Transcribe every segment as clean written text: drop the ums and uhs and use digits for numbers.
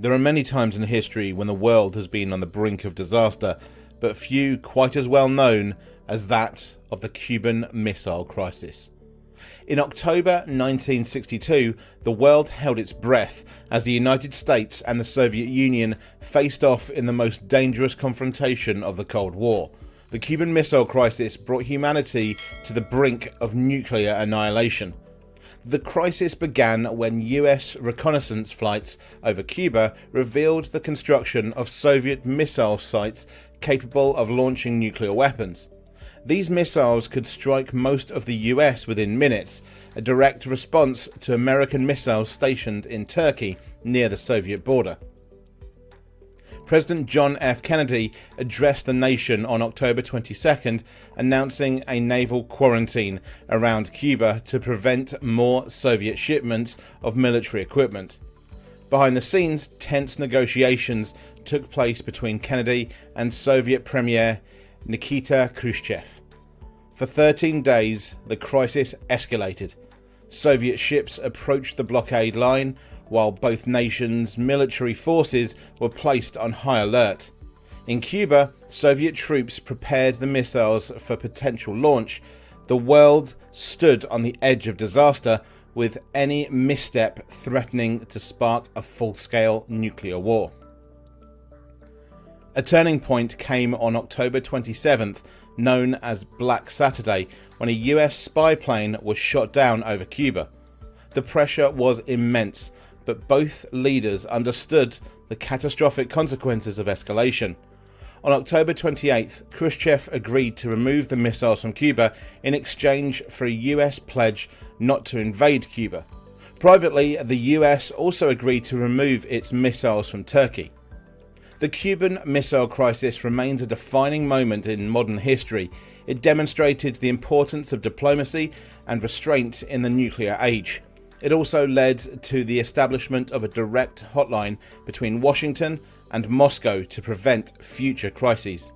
There are many times in history when the world has been on the brink of disaster, but few quite as well known as that of the Cuban Missile Crisis. In October 1962, the world held its breath as the United States and the Soviet Union faced off in the most dangerous confrontation of the Cold War. The Cuban Missile Crisis brought humanity to the brink of nuclear annihilation. The crisis began when US reconnaissance flights over Cuba revealed the construction of Soviet missile sites capable of launching nuclear weapons. These missiles could strike most of the US within minutes, a direct response to American missiles stationed in Turkey near the Soviet border. President John F. Kennedy addressed the nation on October 22nd, announcing a naval quarantine around Cuba to prevent more Soviet shipments of military equipment. Behind the scenes, tense negotiations took place between Kennedy and Soviet Premier Nikita Khrushchev. For 13 days, the crisis escalated. Soviet ships approached the blockade line, while both nations' military forces were placed on high alert. In Cuba, Soviet troops prepared the missiles for potential launch. The world stood on the edge of disaster, with any misstep threatening to spark a full-scale nuclear war. A turning point came on October 27th, known as Black Saturday, when a US spy plane was shot down over Cuba. The pressure was immense, but both leaders understood the catastrophic consequences of escalation. On October 28th, Khrushchev agreed to remove the missiles from Cuba in exchange for a US pledge not to invade Cuba. Privately, the US also agreed to remove its missiles from Turkey. The Cuban Missile Crisis remains a defining moment in modern history. It demonstrated the importance of diplomacy and restraint in the nuclear age. It also led to the establishment of a direct hotline between Washington and Moscow to prevent future crises.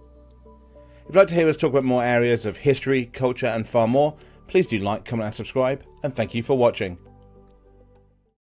If you'd like to hear us talk about more areas of history, culture and far more, please do like, comment and subscribe, and thank you for watching.